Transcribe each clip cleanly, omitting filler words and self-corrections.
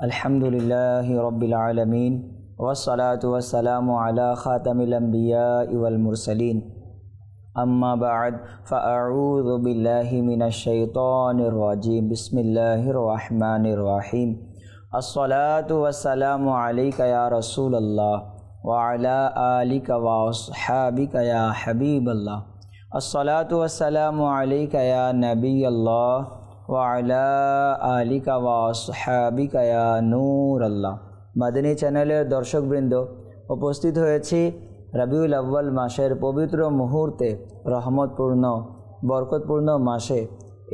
अल्हम्दुलिल्लाहि रब्बिल आलमीन वस्सलातु वस्सलामु अला खातमिल अंबियाइ वल मुरसलीन अम्मा बाद फ़अऊज़ु बिल्लाहि मिनश शैतानिर रजीम बिस्मिल्लाहिर रहमानिर रहीम अस्सलातु वस्सलामु अलैका या रसूलल्लाह व अला आलिका व अस्हाबिका या हबीबल्लाह अस्सलातु वस्सलामु अलैका या नबियल्लाह व अला आलिका व अस्हाबिका या नूरल्लाह। मदनी चैनलेर दर्शकबृंद उपस्थित হয়েছি रबिउल अव्वल मासेर पवित्र मुहूर्ते रहमतपूर्ण बरकतपूर्ण मासे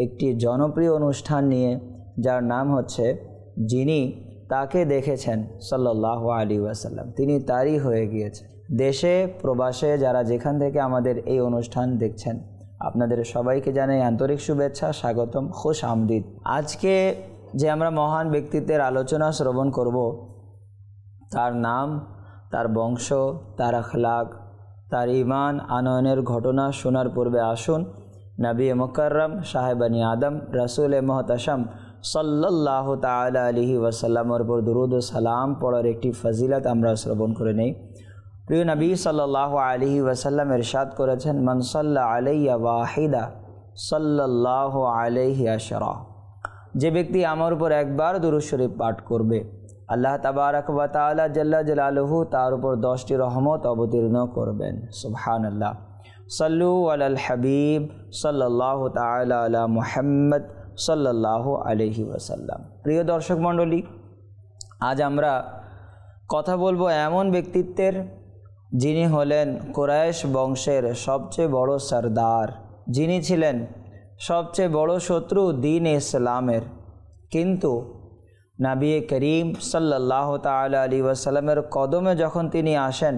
একটি জনপ্রিয় অনুষ্ঠান নিয়ে যার নাম হচ্ছে যিনি তাকে দেখেছেন সাল্লাল্লাহু আলাইহি ওয়াসাল্লাম, তিনি তারই হয়ে গিয়েছে। দেশে প্রবাসে যারা যেখান থেকে আমাদের এই অনুষ্ঠান দেখছেন আপনাদের সবাইকে জানাই আন্তরিক শুভেচ্ছা, স্বাগতম, খুশ আমদিদ। আজকে যে আমরা মহান ব্যক্তিত্বের আলোচনা শ্রবণ করব তার নাম, তার বংশ, তার আখলাক, তার ঈমান আনয়নের ঘটনা শোনার পূর্বে আসুন নবী মুকাররম সাহেবানি আদম রাসূল মুহতাশাম সাল্লাল্লাহু তাআলা আলাইহি ওয়াসাল্লামের উপর দুরূদ ও সালাম পড়ার একটি ফজিলত আমরা শ্রবণ করে নেই। প্রিয় নবী সাল্লাল্লাহু আলাইহি ওয়াসাল্লাম ইরশাদ করেছেন, মান সাল্লা আলাইয়া ওয়াহিদা সাল্লাল্লাহু আলাইহি আশরা, যে ব্যক্তি আমার উপর একবার দুরূদ শরীফ পাঠ করবে আল্লাহ তাবারক ওয়া তাআলা জাল্লা জালালুহু তার উপর 10টি রহমত অবতীর্ণ করবেন। সুবহানাল্লাহ। সাল্লু আলাল হাবিব সাল্লাল্লাহু তাআলা আলা মুহাম্মদ সাল্লাল্লাহু আলাইহি ওয়াসাল্লাম। প্রিয় দর্শক মণ্ডলী, আজ আমরা কথা বলবো এমন ব্যক্তিত্বের যিনি হলেন কুরাইশ বংশের সবচেয়ে বড় সরদার, যিনি ছিলেন সবচেয়ে বড় শত্রু দ্বীন ইসলামের, কিন্তু নবী করিম সাল্লাল্লাহু তাআলা আলাইহি ওয়াসাল্লামের কদমে যখন তিনি আসেন,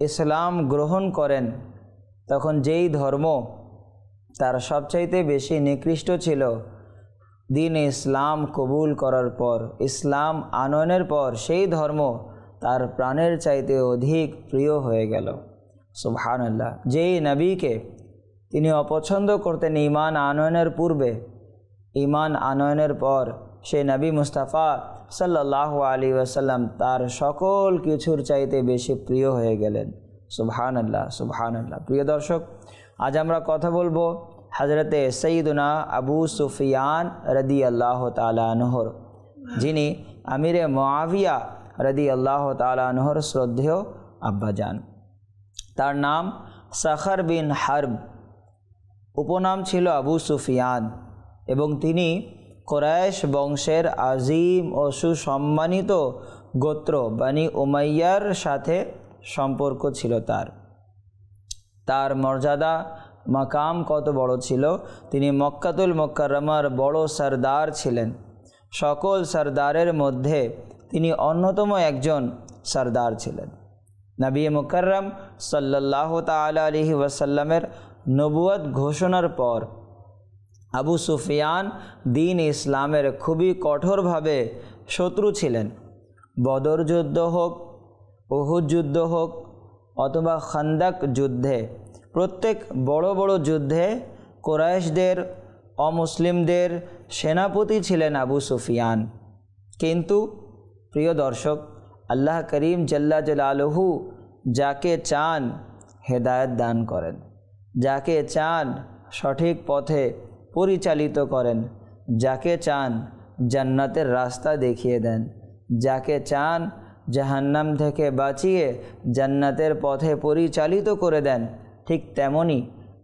ইসলাম গ্রহণ করেন, তখন যেই ধর্ম তার সবচাইতে বেশি নিকৃষ্ট ছিল, দ্বীন ইসলাম কবুল করার পর, ইসলাম আনয়নের পর সেই ধর্ম তার প্রাণের চাইতে অধিক প্রিয় হয়ে গেল। সুবহানাল্লাহ। যেই নবীকে তিনি অপছন্দ করতেন ঈমান আনয়নের পূর্বে, ঈমান আনয়নের পর সেই নবী মুস্তাফা সাল্লাল্লাহু আলাইহি ওয়াসাল্লাম তার সকল কিছুর চাইতে বেশি প্রিয় হয়ে গেলেন। সুবহানাল্লাহ, সুবহানাল্লাহ। প্রিয় দর্শক, আজ আমরা কথা বলবো হযরতে সৈয়দনা আবু সুফিয়ান রাদিয়াল্লাহু তাআলা আনহুর, যিনি আমিরে মুআবিয়া রাদিয়াল্লাহু তাআলা আনহুর শ্রদ্ধেয় আব্বাজান। তার নাম সাখর বিন হারব, উপনাম ছিল আবু সুফিয়ান, এবং তিনি কুরাইশ বংশের আজিম ও সুসম্মানিত গোত্র বনি উমাইয়ার সাথে সম্পর্ক ছিল তার মর্যাদা মাকাম কত বড় ছিল, তিনি মক্কাতুল মুকাররমার বড় সরদার ছিলেন। সকল সরদারের মধ্যে তিনি অন্যতম একজন সরদার ছিলেন। নবী মুকাররম সাল্লাল্লাহু তাআলা আলাইহি ওয়াসাল্লামের নবুয়ত ঘোষণার পর আবু সুফিয়ান দ্বীন ইসলামের খুবই কঠোরভাবে শত্রু ছিলেন। বদর যুদ্ধ হোক, উহুদ যুদ্ধ হোক অথবা খান্দাক যুদ্ধে, প্রত্যেক বড় বড় যুদ্ধে কুরাইশদের, অমুসলিমদের সেনাপতি ছিলেন আবু সুফিয়ান। কিন্তু প্রিয় দর্শক, আল্লাহ করিম জাল্লা জালালুহু যাকে চান হেদায়েত দান করেন, যাকে চান সঠিক পথে পরিচালিত করেন, যাকে চান জান্নাতের রাস্তা দেখিয়ে দেন, যাকে চান জাহান্নাম থেকে বাঁচিয়ে জান্নাতের পথে পরিচালিত করে দেন। ঠিক তেমনি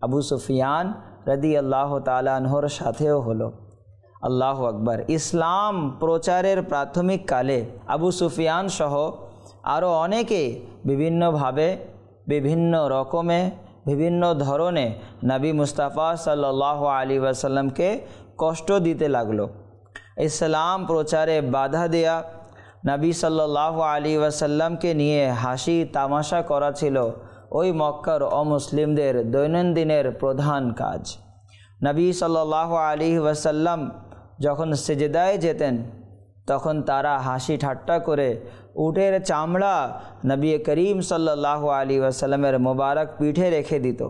আবু সুফিয়ান রাদিয়াল্লাহু তাআলা আনহুর সাথেও হলো। আল্লাহু আকবার। ইসলাম প্রচারের প্রাথমিক কালে আবু সুফিয়ান সহ আরও অনেকে বিভিন্নভাবে, বিভিন্ন রকমে, বিভিন্ন ধরনে নবী মুস্তাফা সাল্লাল্লাহু আলাইহি ওয়াসাল্লামকে কষ্ট দিতে লাগলো। ইসলাম প্রচারে বাধা দেয়া, নবী সাল্লাল্লাহু আলাইহি ওয়াসাল্লামকে নিয়ে হাসি তামাশা করা ছিল ওই মক্কার অমুসলিমদের দৈনন্দিনের প্রধান কাজ। নবী সাল্লাল্লাহু আলাইহি ওয়াসাল্লাম যখন সিজদায় যেতেন তখন তারা হাসি ঠাট্টা করে উটের চামড়া নবী করিম সাল্লাল্লাহু আলাইহি ওয়াসাল্লামের মোবারক পিঠে রেখে দিত।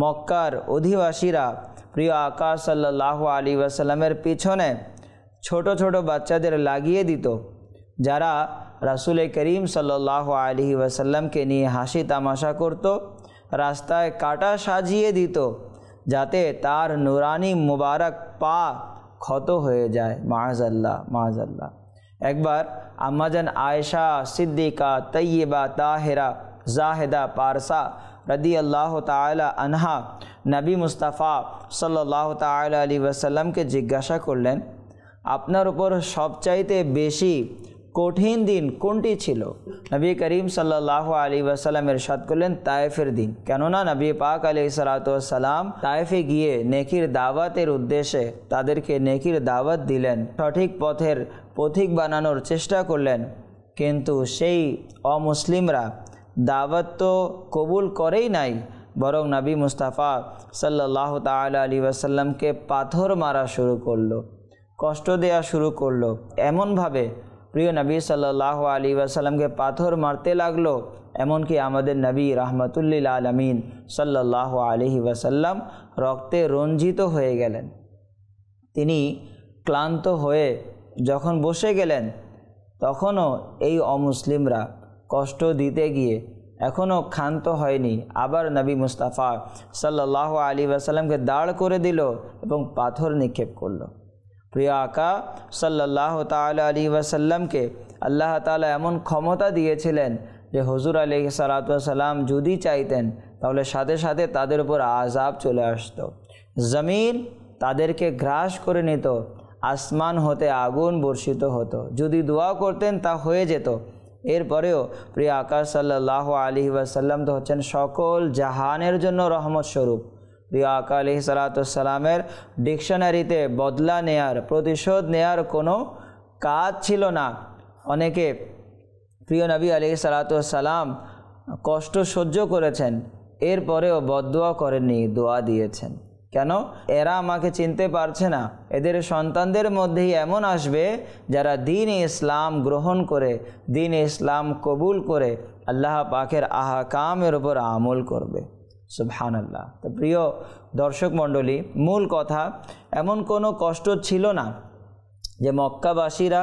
মক্কার অধিবাসীরা প্রিয় আকা সাল্লাল্লাহু আলাইহি ওয়াসাল্লামের পিছনে ছোট ছোট বাচ্চাদের লাগিয়ে দিত, যারা রাসূল করিম সাল্লাল্লাহু আলাইহি ওয়াসাল্লামকে নিয়ে হাসি তামাশা করত, রাস্তায় কাটা সাজিয়ে দিত যাতে তার নুরানি মুবারক পা ক্ষত হয়ে যায়। মাআযাল্লাহ মাআযাল্লাহ। একবার আম্মাজান আয়েশা সিদ্দিকা তৈয়বা তাহেরা জাহেদা পারসা রাদিয়াল্লাহু তাআলা আনহা নবী মুস্তাফা সাল্লাল্লাহু তাআলা আলাইহি ওয়াসাল্লামকে জিজ্ঞাসা করলেন, আপনার উপর সবচাইতে বেশি কঠিন দিন কোনটি ছিল? নবী করিম সাল্লাল্লাহু আলাইহি ওয়াসাল্লাম ইরশাদ করলেন, তায়েফের দিন। কেননা নবী পাক আলাইহিস সালাতু ওয়াস সালাম তায়েফে গিয়ে নেকির দাওয়াতের উদ্দেশ্যে তাদেরকে নেকির দাওয়াত দিলেন, সঠিক পথের পথিক বানানোর চেষ্টা করলেন, কিন্তু সেই অমুসলিমরা দাওয়াত তো কবুল করেই নাই, বরং নবী মুস্তাফা সাল্লাল্লাহু তাআলা আলাইহি ওয়াসাল্লামকে পাথর মারা শুরু করলো, কষ্ট দেয়া শুরু করলো। এমনভাবে প্রিয় নবী সাল্লাল্লাহু আলাইহি ওয়াসাল্লামকে পাথর মারতে লাগলো, এমনকি আমাদের নবী রাহমাতুল্লিল আলামিন সাল্লাল্লাহু আলাইহি ওয়াসাল্লাম রক্তে রঞ্জিত হয়ে গেলেন। তিনি ক্লান্ত হয়ে যখন বসে গেলেন, তখনও এই অমুসলিমরা কষ্ট দিতে গিয়ে এখনও ক্ষান্ত হয়নি। আবার নবী মুস্তাফা সাল্লাল্লাহু আলাইহি ওয়াসাল্লামকে দাঁড় করে দিল এবং পাথর নিক্ষেপ করলো। প্রিয় আকা সাল্লাল্লাহু তাআলা আলাইহি ওয়াসাল্লামকে আল্লাহ তাআলা এমন ক্ষমতা দিয়েছিলেন যে হুজুর আলাইহিস সালাতু ওয়াস সালাম যদি চাইতেন তাহলে সাথে সাথে তাদের উপর আযাব চলে আসতো, জমিন তাদেরকে গ্রাস করে নিত, আসমান হতে আগুন বর্ষিত হতো। যদি দোয়া করতেন তা হয়ে যেত। এরপরেও প্রিয় আকা সাল্লাল্লাহু আলাইহি ওয়াসাল্লাম তো হচ্ছেন সকল জাহানের জন্য রহমত স্বরূপ। প্রিয় আকা আলাইহিস সালাতু ওয়াস সালামের ডিকশনারিতে বদলা নেয়ার, প্রতিশোধ নেয়ার কোনো কাজ ছিল না। অনেকে প্রিয় নবী আলাইহিস সালাতু ওয়াস সালাম কষ্ট সহ্য করেছেন, এরপরেও বদদোয়া করেননি, দোয়া দিয়েছেন। কেন? এরা আমাকে চিনতে পারছে না, এদের সন্তানদের মধ্যেই এমন আসবে যারা দ্বীন ইসলাম গ্রহণ করে, দ্বীন ইসলাম কবুল করে আল্লাহ পাকের আহকামের উপর আমল করবে। সুবহানাল্লাহ। তো প্রিয় দর্শক মণ্ডলী, মূল কথা, এমন কোনো কষ্ট ছিল না যে মক্কাবাসীরা,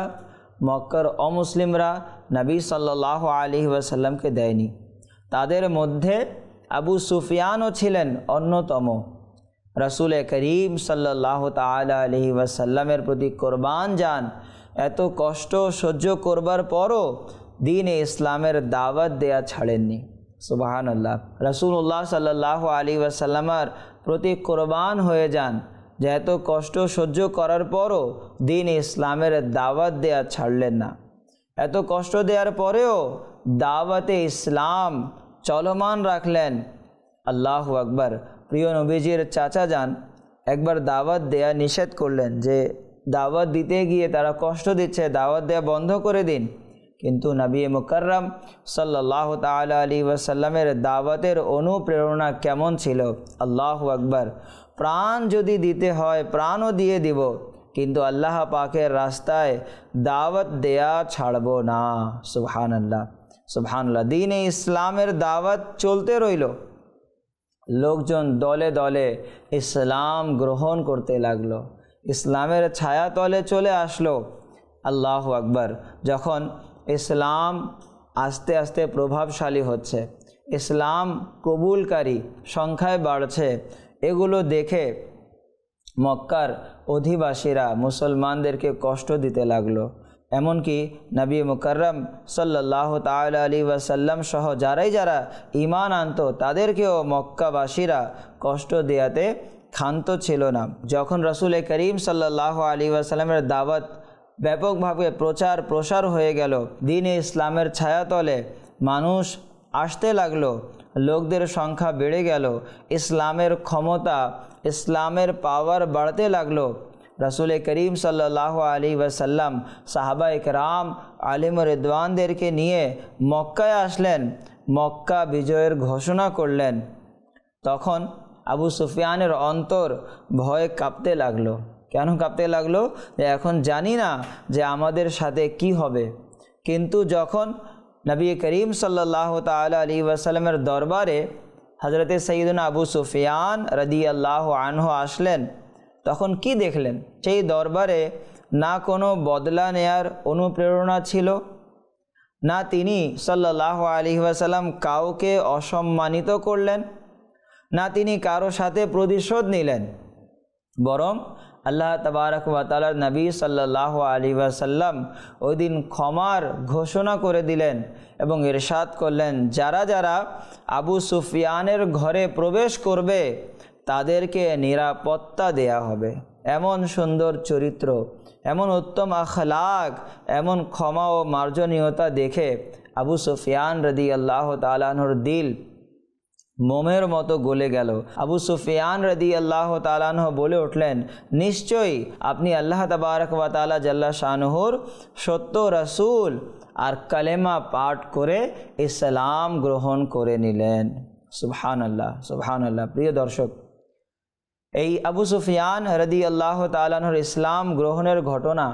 মক্কার অমুসলিমরা নবী সাল্লাল্লাহু আলাইহি ওয়াসাল্লামকে দেয়নি। তাদের মধ্যে আবু সুফিয়ানও ছিলেন অন্যতম। রাসূল করিম সাল্লাল্লাহু তাআলা আলাইহি ওয়াসাল্লামের প্রতি কোরবান যান, এত কষ্ট সহ্য করবার পরও দ্বীনে ইসলামের দাওয়াত দেয়া ছাড়েননি। সুবহানাল্লাহ। রাসূলুল্লাহ সাল্লাল্লাহু আলাইহি ওয়াসাল্লামের প্রতি কোরবান হয়ে যান, যে এত কষ্ট সহ্য করার পরও দ্বীনে ইসলামের দাওয়াত দেয়া ছাড়লেন না। এত কষ্ট দেওয়ার পরেও দাওয়াতে ইসলাম চলমান রাখলেন। আল্লাহু আকবার। প্রিয় নবীজির চাচা যান একবার দাওয়াত দেয়া নিষেধ করলেন, যে দাওয়াত দিতে গিয়ে তারা কষ্ট দিচ্ছে, দাওয়াত দেয়া বন্ধ করে দিন। কিন্তু নবী মুকাররম সাল্লাল্লাহু তাআলা আলাইহি ওয়াসাল্লামের দাওয়াতের অনুপ্রেরণা কেমন ছিল! আল্লাহু আকবার। প্রাণ যদি দিতে হয় প্রাণও দিয়ে দিব, কিন্তু আল্লাহ পাকের রাস্তায় দাওয়াত দেয়া ছাড়ব না। সুবহানাল্লাহ সুবহানাল্লাহ। দ্বীনে ইসলামের দাওয়াত চলতে রইল। লোকজন দলে দলে ইসলাম গ্রহণ করতে লাগলো, ইসলামের ছায়া তলে চলে আসলো। আল্লাহু আকবার। যখন ইসলাম আস্তে আস্তে প্রভাবশালী হচ্ছে, ইসলাম কবুলকারী সংখ্যায় বাড়ছে, এগুলো দেখে মক্কার অধিবাসীরা মুসলমানদেরকে কষ্ট দিতে লাগলো। এমনকি নবী মুকাররম সাল্লাল্লাহু তাআলা আলাইহি ওয়াসাল্লাম সহ যারা ঈমান আনতো তাদেরকেও মক্কাবাসীরা কষ্ট দেয়াতে ক্ষান্ত ছিল না। যখন রাসূল করিম সাল্লাল্লাহু আলাইহি ওয়াসাল্লামের দাওয়াত ব্যাপকভাবে প্রচার প্রসার হয়ে গেল, দ্বীনে ইসলামের ছায়াতলে মানুষ আসতে লাগলো, লোকদের সংখ্যা বেড়ে গেল, ইসলামের ক্ষমতা, ইসলামের পাওয়ার বাড়তে লাগলো। রাসূল করিম সাল্লাল্লাহু আলাইহি ওয়াসাল্লাম সাহাবায়ে কেরাম আলিম রিদওয়ানদেরকে নিয়ে মক্কায় আসলেন, মক্কা বিজয়ের ঘোষণা করলেন। তখন আবু সুফিয়ানের অন্তর ভয়ে কাঁপতে লাগলো। কেন কাঁপতে লাগলো? যে এখন জানি না যে আমাদের সাথে কি হবে। কিন্তু যখন নবী করিম সাল্লাল্লাহু তাআলা আলাইহি ওয়াসাল্লামের দরবারে হযরতে সাইয়্যিদুনা আবু সুফিয়ান রাদিয়াল্লাহু আনহু আসলেন, তখন কি দেখলেন? সেই দরবারে না কোনো বদলা নেয়ার অনুপ্রেরণা ছিল, না তিনি সাল্লাল্লাহু আলাইহি ওয়াসাল্লাম কাউকে অসম্মানিত করলেন, না তিনি কারো সাথে প্রতিশোধ নিলেন। বরং আল্লাহ তাবারক ওয়া তাআলার নবী সাল্লাল্লাহু আলাইহি ওয়াসাল্লাম ওই দিন ক্ষমার ঘোষণা করে দিলেন এবং ইরশাদ করলেন, যারা যারা আবু সুফিয়ানের ঘরে প্রবেশ করবে তাদেরকে নিরাপত্তা দেয়া হবে। এমন সুন্দর চরিত্র, এমন উত্তম আখলাক, এমন ক্ষমা ও মার্জনীয়তা দেখে আবু সুফিয়ান রাদিয়াল্লাহু তাআলা আনহুর দিল মোমের মতো গলে গেল। আবু সুফিয়ান রাদিয়াল্লাহু তাআলা আনহু বলে উঠলেন, নিশ্চয়ই আপনি আল্লাহ তাবারক ওয়া তাআলা জাল্লা শানুহুর সত্য রাসূল, আর কালেমা পাঠ করে ইসলাম গ্রহণ করে নিলেন। সুবহানাল্লাহ, সুবহানাল্লাহ। প্রিয় দর্শক, এই আবু সুফিয়ান রাদিয়াল্লাহু তাআলা আনহুর ইসলাম গ্রহণের ঘটনা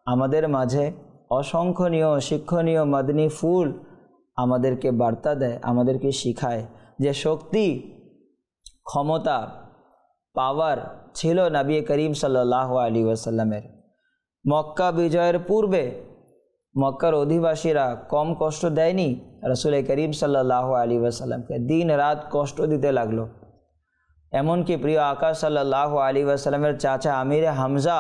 আমাদের মাঝে অসংখ্যনীয় শিক্ষণীয় মাদনী ফুল আমাদেরকে বার্তা দেয়, আমাদেরকে শিখায় যে শক্তি, ক্ষমতা, পাওয়ার ছিল নবী করিম সাল্লাল্লাহু আলাইহি ওয়াসাল্লামের। মক্কা বিজয়ের পূর্বে মক্কার অধিবাসীরা কম কষ্ট দেয়নি রাসূল করিম সাল্লাল্লাহু আলাইহি ওয়াসাল্লামকে, দিন রাত কষ্ট দিতে লাগলো। এমনকি প্রিয় আকা সাল্লাল্লাহু আলাইহি ওয়াসাল্লামের চাচা আমিরে হামজা,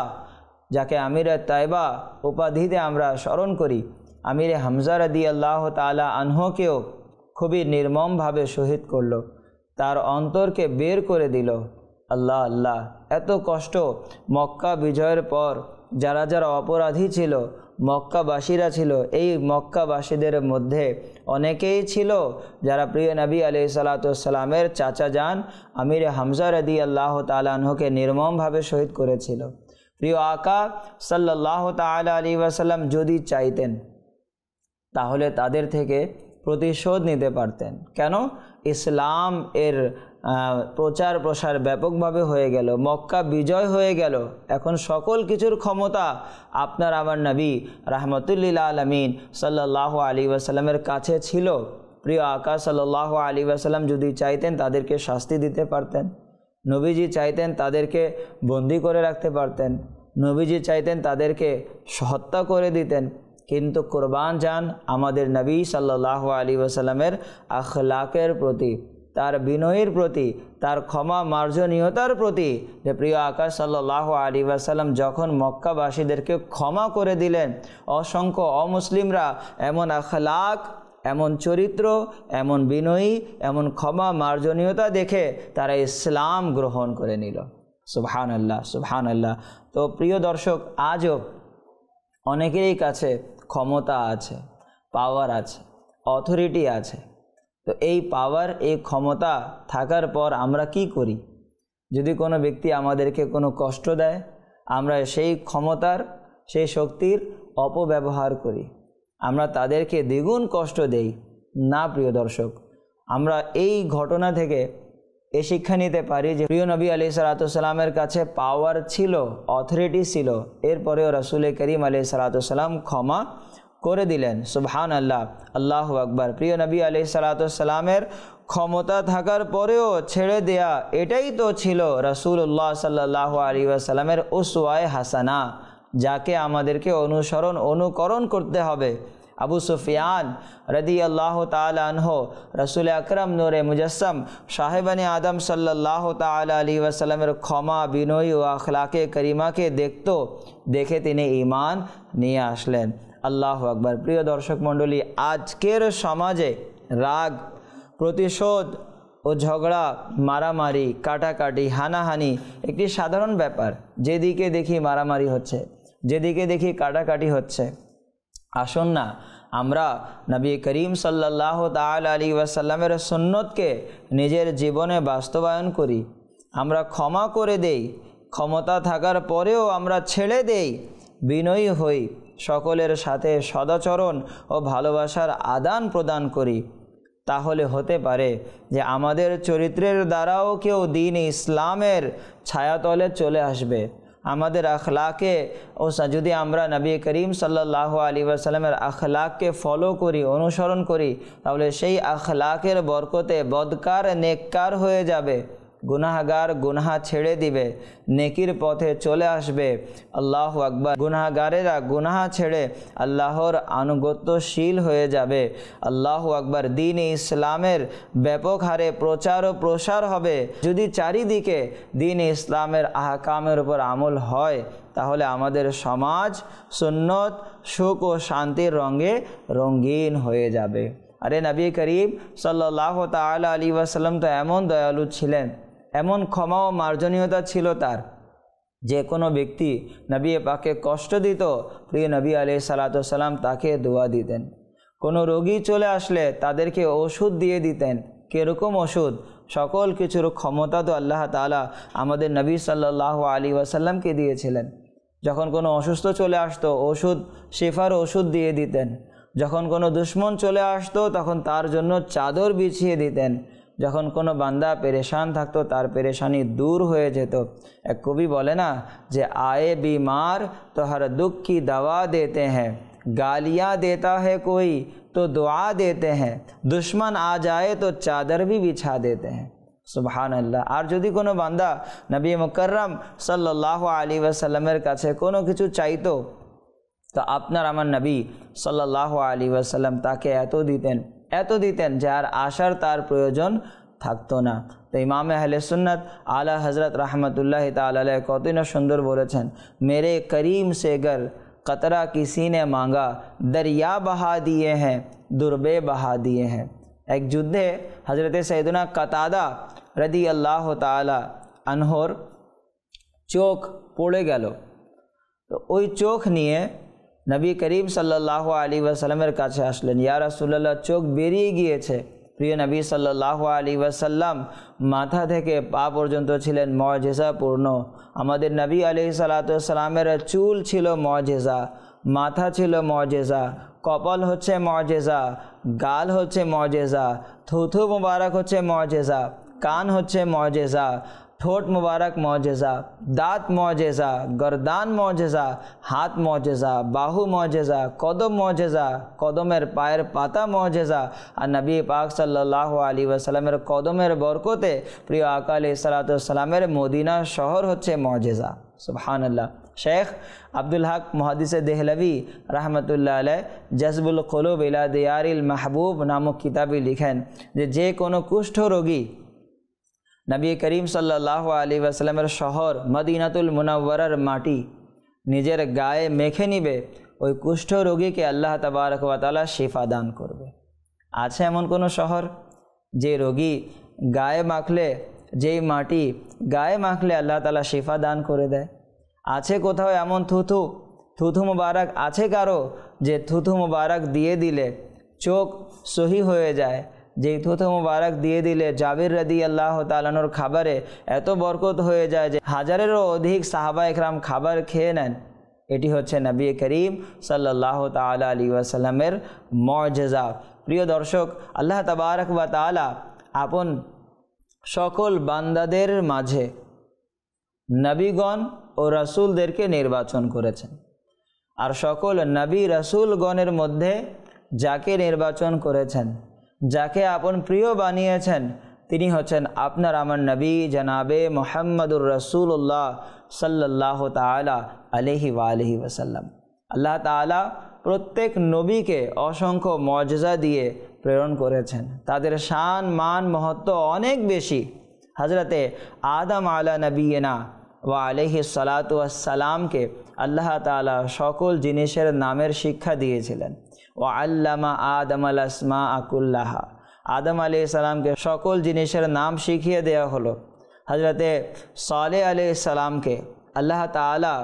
যাকে আমিরে তাইবা উপাধিতে আমরা স্মরণ করি, আমিরে হামজা রাদিয়াল্লাহু তাআলা আনহুকেও খুবই নির্মমভাবে শহীদ করলো, তার অন্তরকে বের করে দিল। আল্লাহ আল্লাহ, এত কষ্ট! মক্কা বিজয়ের পর যারা যারা অপরাধী ছিল, মক্কাবাসীরা ছিল, এই মক্কাবাসীদের মধ্যে অনেকেই ছিল যারা প্রিয় নবী আলাইহিস সালাতু ওয়াস সালামের চাচা যান আমিরে হামজা রাদিয়াল্লাহু তাআলা আনহুকে নির্মমভাবে শহীদ করেছিল। প্রিয় আকা সাল্লাল্লাহু তাআলা আলাইহি ওয়াসাল্লাম যদি চাইতেন তাহলে তাদের থেকে প্রতিশোধ নিতে পারতেন। কেন? ইসলাম এর প্রচার প্রসার ব্যাপকভাবে হয়ে গেল, মক্কা বিজয় হয়ে গেল, এখন সকল কিছুর ক্ষমতা আপনার আমার নবী রাহমাতুল্লিল আলামিন সাল্লাল্লাহু আলাইহি ওয়াসাল্লামের কাছে ছিল। প্রিয় আকা সাল্লাল্লাহু আলাইহি ওয়াসাল্লাম যদি চাইতেন তাদেরকে শাস্তি দিতে পারতেন, নবীজি চাইতেন তাদেরকে বন্দি করে রাখতে পারতেন, নবীজি চাইতেন তাদেরকে হত্যা করে দিতেন। কিন্তু কুরবান যান আমাদের নবী সাল্লাল্লাহু আলাইহি ওয়াসাল্লামের আখলাকের প্রতি, তার বিনয়ের প্রতি, তার ক্ষমা মার্জনীয়তার প্রতি। যে প্রিয় আকা সাল্লাল্লাহু আলাইহি ওয়াসাল্লাম যখন মক্কাবাসীদেরকে ক্ষমা করে দিলেন, অসংখ্য অমুসলিমরা এমন আখলাক, এমন চরিত্র, এমন বিনয়ী, এমন ক্ষমা মার্জনীয়তা দেখে তারা ইসলাম গ্রহণ করে নিল। সুবহানাল্লাহ, সুবহানাল্লাহ। তো প্রিয় দর্শক, আজও অনেকেরই কাছে ক্ষমতা আছে, পাওয়ার আছে, অথরিটি আছে। তো এই পাওয়ার, এই ক্ষমতা থাকার পর আমরা কি করি? যদি কোনো ব্যক্তি আমাদেরকে কোনো কষ্ট দেয়, আমরা সেই ক্ষমতার, সেই শক্তির অপব্যবহার করি, আমরা তাদেরকে দ্বিগুণ কষ্ট দেই। না প্রিয় দর্শক, আমরা এই ঘটনা থেকে এ শিক্ষা নিতে পারি যে প্রিয় নবী আলাইহিস সালাতু ওয়াস সালামের কাছে পাওয়ার ছিল, অথরিটি ছিল, এরপরেও রাসূল করিম আলাইহিস সালাতু ওয়াস সালাম ক্ষমা করে দিলেন। সুবহানাল্লাহ, আল্লাহু আকবার। প্রিয় নবী আলাইহিস সালাতু ওয়াস সালামের ক্ষমতা থাকার পরেও ছেড়ে দেয়া, এটাই তো ছিল রাসূলুল্লাহ সাল্লাল্লাহু আলাইহি ওয়াসাল্লামের উসওয়ায়ে হাসানা, যাকে আমাদেরকে অনুসরণ, অনুকরণ করতে হবে। আবু সুফিয়ান রাদিয়াল্লাহু তাআলা আনহু রাসূল আকরাম নূরে মুজাসসাম সাহেবানে আদম সাল্লাল্লাহু তাআলা আলাইহি ওয়াসাল্লামের ক্ষমা, বিনয় ও আখলাকে করিমাকে দেখে তিনি ঈমান নিয়ে আসলেন। আল্লাহু আকবার। প্রিয় দর্শক মণ্ডলী, আজকের সমাজে রাগ, প্রতিশোধ ও ঝগড়া, মারামারি, কাটাকাটি, হানাহানি একটি সাধারণ ব্যাপার। যেদিকে দেখি মারামারি হচ্ছে, যেদিকে দেখি কাটাকাটি হচ্ছে। আসুন না আমরা নবী করিম সাল্লাল্লাহু তাআলা আলাইহি ওয়াসাল্লামের সুন্নতকে নিজের জীবনে বাস্তবায়ন করি। আমরা ক্ষমা করে দেই, ক্ষমতা থাকার পরেও আমরা ছেড়ে দেই, বিনয়ী হই, সকলের সাথে সদাচরণ ও ভালোবাসার আদান প্রদান করি। তাহলে হতে পারে যে আমাদের চরিত্রের দ্বারাও কেউ দ্বীন ইসলামের ছায়াতলে চলে আসবে। আমাদের আখলাকে ও যদি আমরা নবী করিম সাল্লাল্লাহু আলাইহি ওয়াসাল্লামের আখলাককে ফলো করি, অনুসরণ করি, তাহলে সেই আখলাকের বরকতে বদকার নেককার হয়ে যাবে, গুনাহগার গুনাহ ছেড়ে দিবে, নেকির পথে চলে আসবে। আল্লাহু আকবার। গুনাহগারেরা গুনাহ ছেড়ে আল্লাহর আনুগত্যশীল হয়ে যাবে। আল্লাহু আকবার। দ্বীন ইসলামের ব্যাপক হারে প্রচার ও প্রসার হবে। যদি চারিদিকে দ্বীন ইসলামের আহকামের উপর আমল হয়, তাহলে আমাদের সমাজ সুন্নত, সুখ ও শান্তির রঙে রঙিন হয়ে যাবে। আরে নবী করিম সাল্লাল্লাহু তাআলা আলাইহি ওয়াসাল্লাম তো এমন দয়ালু ছিলেন, এমন ক্ষমা ও মার্জনীয়তা ছিল তার, যে কোনো ব্যক্তি নবী পাককে কষ্ট দিত, প্রিয় নবী আলাইহিস সালাতু ওয়াস সালাম তাকে দোয়া দিতেন। কোনো রোগী চলে আসলে তাদেরকে ওষুধ দিয়ে দিতেন। কীরকম ওষুধ? সকল কিছুর ক্ষমতা তো আল্লাহ তাআলা আমাদের নবী সাল্লাল্লাহু আলাইহি ওয়াসাল্লামকে দিয়েছিলেন। যখন কোনো অসুস্থ চলে আসতো, ওষুধ, শিফার ওষুধ দিয়ে দিতেন। যখন কোনো দুশ্মন চলে আসতো, তখন তার জন্য চাদর বিছিয়ে দিতেন। যখন কোনো বান্দা পেরেশান থাকতো, তার পেরেশানি দূর হয়ে যেত। এক কবি বলে না যে আয়ে बीमार तो हर दुख की दवा देते हैं, गालियाँ देता है कोई तो दुआ देते हैं, दुश्मन आ जाए तो चादर भी बिछा देते हैं। সুবহান আল্লাহ। আর যদি কোনো বান্দা নবী মুকাররম সাল্লাল্লাহু আলাইহি ওয়াসাল্লামের কাছে কোনো কিছু চাইতো, তো আপনার আমার নবী সাল্লাল্লাহু আলাইহি ওয়াসাল্লাম তাকে এত দিতেন যে আর আশার তার প্রয়োজন থাকতো না। তো ইমাম আহলে সুন্নাত আলা হযরত रहमतुल्लाह ताला अलैह কতই না সুন্দর বলেছেন, मेरे करीम से गर कतरा किसी ने मांगा, दरिया बहा दिए हैं, दुर्बे बहा दिए हैं। एक যুদ্ধে হযরত সৈয়দনা কাতাদা রাদিয়াল্লাহু তাআলা আনহুর চোখ পড়ে গেল। তো ওই চোখ নিয়ে নবী করিম সাল্লাল্লাহু আলাইহি ওয়াসাল্লামের কাছে আসলেন, ইয়া রাসূলুল্লাহ, চোখ বেরিয়ে গিয়েছে। প্রিয় নবী সাল্লাল্লাহু আলাইহি ওয়াসাল্লাম মাথা থেকে পা পর্যন্ত ছিলেন মুআজিজাপূর্ণ। আমাদের নবী আলাইহিস সালাতু ওয়াস সালামের চুল ছিল মুআজিজা, মাথা ছিল মুআজিজা, কপাল হচ্ছে মুআজিজা, গাল হচ্ছে মুআজিজা, থুথু মুবারক হচ্ছে মুআজিজা, কান হচ্ছে মুআজিজা, ঠোঁট মুবারক মুআজিজা, দাঁত মুআজিজা, গরদান মুআজিজা, হাত মুআজিজা, বাহু মুআজিজা, কদম মুআজিজা, কদমের পায়ের পাতা মুআজিজা। আর নবী পাক সাল্লাল্লাহু আলাইহি ওয়াসাল্লামের কদমের বরকতে প্রিয় আকা আলাইহিস সালাতু ওয়াস সালামের মদিনা শহর হচ্ছে মুআজিজা। সুবহানাল্লাহ। শেখ আব্দুল হক মুহাদ্দিসে দেহলভি রহমতুল্লাহ আলাইহ জজবুল কুলুব ইলা দিয়ারিল মাহবুব নামক কিতাবে লিখেন যে কোনো কুষ্ঠ রোগী নবী করিম সাল্লাল্লাহু আলাইহি ওয়াসাল্লামের শহর মদিনাতুল মুনাওয়ারার মাটি নিজের গায়ে মেখে নিবে, ওই কুষ্ঠ রোগীকে আল্লাহ তাবারক ওয়া তাআলা শিফা দান করবে। আছে এমন কোনো শহর যে রোগী গায়ে মাখলে, যেই মাটি গায়ে মাখলে আল্লাহ তাআলা শিফা দান করে দেয়? আছে কোথাও এমন থুথু মুবারক আছে কারো যে থুথু মুবারক দিয়ে দিলে চোখ সহি হয়ে যায়? যেই থুথু মুবারক দিয়ে দিলে জাবির রাদিয়াল্লাহু তাআলা আনহুর খাবারে এত বরকত হয়ে যায় যে হাজারেরও অধিক সাহাবা একরাম খাবার খেয়ে নেন। এটি হচ্ছে নবী করিম সাল্লাল্লাহু তাআলা আলাইহি ওয়াসাল্লামের মুআজিজা। প্রিয় দর্শক, আল্লাহ তাবারক ওয়া তাআলা আপন সকল বান্দাদের মাঝে নবীগণ ও রাসূলদেরকে নির্বাচন করেছেন। আর সকল নবী রাসূলগণের মধ্যে যাকে নির্বাচন করেছেন, যাকে আপন প্রিয় বানিয়েছেন, তিনি হচ্ছেন আপনার আমার নবী জনাবে মুহাম্মদুর রাসূলুল্লাহ সাল্লাল্লাহু তাআলা আলাইহি ওয়া আলিহি ওয়াসাল্লাম। আল্লাহ তাআলা প্রত্যেক নবীকে অসংখ্য মুআজিজা দিয়ে প্রেরণ করেছেন। তাদের শান মান মহত্ব অনেক বেশি। হযরতে আদম আলা নবিয়িনা ওয়া আলাইহিস সালাতু ওয়াস সালামকে আল্লাহ তাআলা সকল জিনিসের নামের শিক্ষা দিয়েছিলেন। ওয়া আল্লামা আদমাল আসমাআ কুল্লাহা, আদম আলাইহিস সালামকে সকল জিনিসের নাম শিখিয়ে দেওয়া হলো। হযরতে সালেহ আলাইহিস সালামকে আল্লাহ তাআলা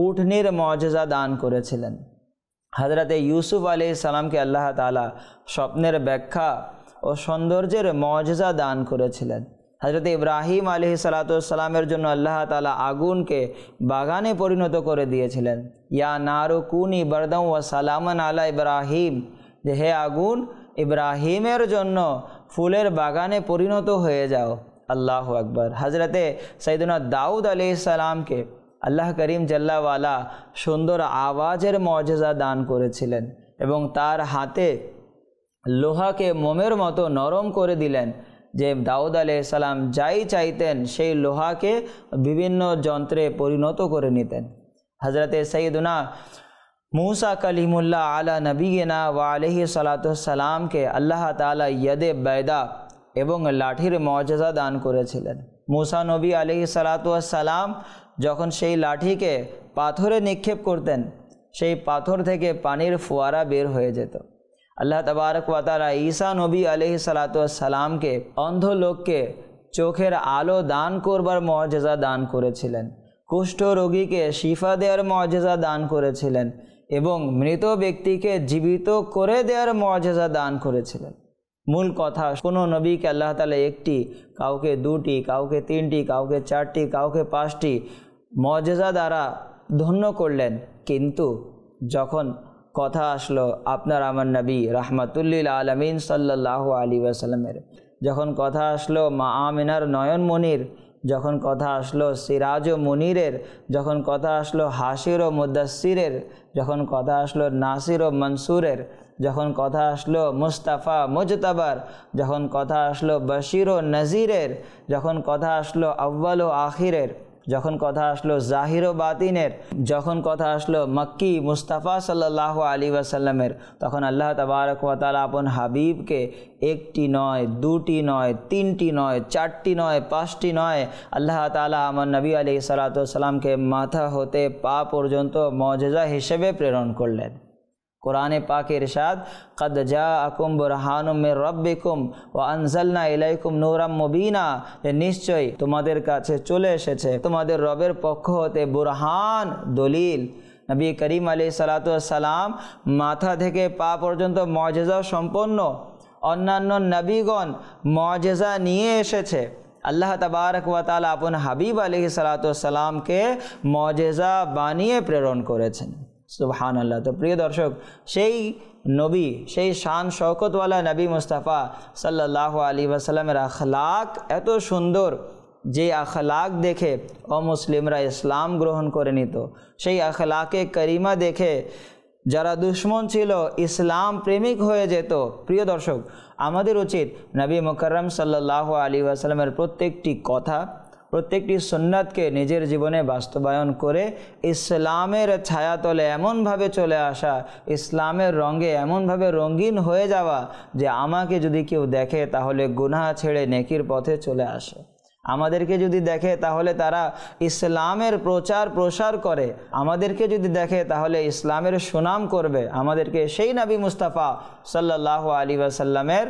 উটনির মুআজিজা দান করেছিলেন। হযরতে ইউসুফ আলাইহিস সালামকে আল্লাহ তাআলা স্বপ্নের ব্যাখ্যা ও সৌন্দর্যের মুআজিজা দান করেছিলেন। হযরত ইব্রাহিম আলাইহিস সালাতু ওয়াস সালামের জন্য আল্লাহ তাআলা আগুনকে বাগানে পরিণত করে দিয়েছিলেন। ইয়া নারু কুনি বারদাও ওয়া সালামান আলা ইব্রাহিম, যে হে আগুন, ইব্রাহিমের জন্য ফুলের বাগানে পরিণত হয়ে যাও। আল্লাহু আকবার। হযরতে সাইয়েদনা দাউদ আলাইহিস সালামকে আল্লাহ করিম জাল্লা ওয়ালা সুন্দর আওয়াজের মুআজিজা দান করেছিলেন এবং তার হাতে লোহাকে মোমের মতো নরম করে দিলেন, যে দাউদ আলাইহিস সালাম যাই চাইতেন সেই লোহাকে বিভিন্ন যন্ত্রে পরিণত করে নিতেন। হযরতে সৈয়দনা मूसा कलीमुल्लाह आला नबीना व आलैहि सलातु सलाम के अल्लाह ताला यदे बैदा এবং লাঠির মর্যাদা দান করেছিলেন। मूसा नबी आलैहि सलातु सलाम যখন সেই লাঠিকে পাথরে নিক্ষেপ করতেন সেই পাথর থেকে পানির ফোয়ারা বের হয়ে যেত। আল্লাহ তাবারক ওয়া তাআলা ঈসা নবী আলাইহি সালাতু সালামকে অন্ধ লোককে চোখের আলো দান করবার মর্যাদা দান করেছিলেন, কুষ্ঠ রোগীকে শিফা দেওয়ার মর্যাদা দান করেছিলেন এবং মৃত ব্যক্তিকে জীবিত করে দেওয়ার মর্যাদা দান করেছিলেন। মূল কথা, কোনো নবীকে আল্লাহ তাআলা একটি, কাউকে দুটি, কাউকে তিনটি, কাউকে চারটি, কাউকে পাঁচটি মর্যাদা দ্বারা ধন্য করলেন, কিন্তু যখন কথা আসলো আপনার আমার নবী রাহমাতুল্লিল আলামিন সাল্লাল্লাহু আলাইহি ওয়াসাল্লামের, যখন কথা আসলো মা আমিনার নয়ন মনির, যখন কথা আসলো সিরাজ ও মুনিরের, যখন কথা আসলো হাসির ও মুদাসসিরের, যখন কথা আসলো নাসির ও মনসুরের, যখন কথা আসলো মুস্তাফা মুজতাবার, যখন কথা আসলো বশির ও নজিরের, যখন কথা আসলো আউয়াল ও আখিরের, যখন কথা আসলো জাহির ও বাতিনের, যখন কথা আসলো মক্কি মুস্তাফা সাল্লাল্লাহু আলাইহি ওয়াসাল্লামের, তখন আল্লাহ তাবারক ওয়া তাআলা আপন হাবিবকে একটি নয়, দুটি নয়, তিনটি নয়, চারটি নয়, পাঁচটি নয়, আল্লাহ তাআলা আমার নবী আলাইহিস সালাতু ওয়াস সালামকে মাথা হতে পা পর্যন্ত মুজিজা হিসেবে প্রেরণ করলেন। কোরআনে পাকে ইরশাদ, কদ জাআকুম বুরহানুম মির রাব্বিকুম ওয়া আনজালনা ইলাইকুম নূরাম মুবিনা, নিশ্চয়ই তোমাদের কাছে চলে এসেছে তোমাদের রবের পক্ষ হতে বুরহান, দলিল। নবী করিম আলাইহিস সালাতু ওয়াস সালাম মাথা থেকে পা পর্যন্ত মুজিজা সম্পন্ন, অন্যান্য নবীগণ মুজিজা নিয়ে এসেছে। আল্লাহ তাবারক ওয়া তাআলা আপন হাবিব আলাইহিস সালাতু ওয়াস সালামকে মুজিজা বানিয়ে প্রেরণ করেছেন। সুবহানাল্লাহ। তো প্রিয় দর্শক, সেই নবী, সেই শান শওকতওয়ালা নবী মুস্তাফা সাল্লাল্লাহু আলাইহি ওয়াসাল্লামের আখলাক এত সুন্দর, যে আখলাক দেখে অমুসলিমরা ইসলাম গ্রহণ করে নিত, সেই আখলাকে করিমা দেখে যারা দুশ্মন ছিল ইসলাম প্রেমিক হয়ে যেত। প্রিয় দর্শক, আমাদের উচিত নবী মুকাররম সাল্লাল্লাহু আলাইহি ওয়াসাল্লামের প্রত্যেকটি কথা, প্রত্যেকটি সুন্নাতকে নিজের জীবনে বাস্তবায়ন করে ইসলামের ছায়াতলে এমনভাবে চলে আসা, ইসলামের রঙে এমনভাবে রঙিন হয়ে যাওয়া যে আমাকে যদি কেউ দেখে তাহলে গুনাহ ছেড়ে নেকির পথে চলে আসে। আমাদেরকে যদি দেখে তাহলে তারা ইসলামের প্রচার প্রসার করে, আমাদেরকে যদি দেখে তাহলে ইসলামের সুনাম করবে। আমাদেরকে সেই নবী মুস্তাফা সাল্লাল্লাহু আলাইহি ওয়াসাল্লামের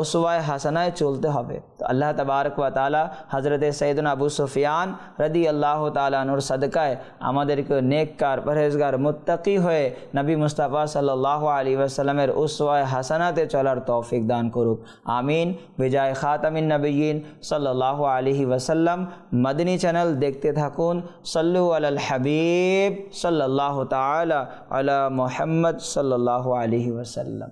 উসওয়ায়ে হাসানায় চলতে হবে। তো আল্লাহ তাবারক ওয়া তাআলা হযরতে সাইয়েদনা আবু সুফিয়ান রাদিয়াল্লাহু তাআলা আনহুর সাদকায় আমাদেরকে নেককার, পরহেজগার, মুত্তাকি হয়ে নবী মুস্তাফা সাল্লাল্লাহু আলাইহি ওয়াসাল্লামের উসওয়ায়ে হাসানাতে চলার তৌফিক দান করুক, আমিন। বিজয় খাতামিন নবিয়্যিন সাল্লাল্লাহু আলাইহি ওয়াসাল্লাম। মদনী চ্যানেল দেখতে থাকুন। সাল্লু আলাল হাবিব সাল্লাল্লাহু তাআলা আলা মুহাম্মদ সাল্লাল্লাহু আলাইহি ওয়াসাল্লাম।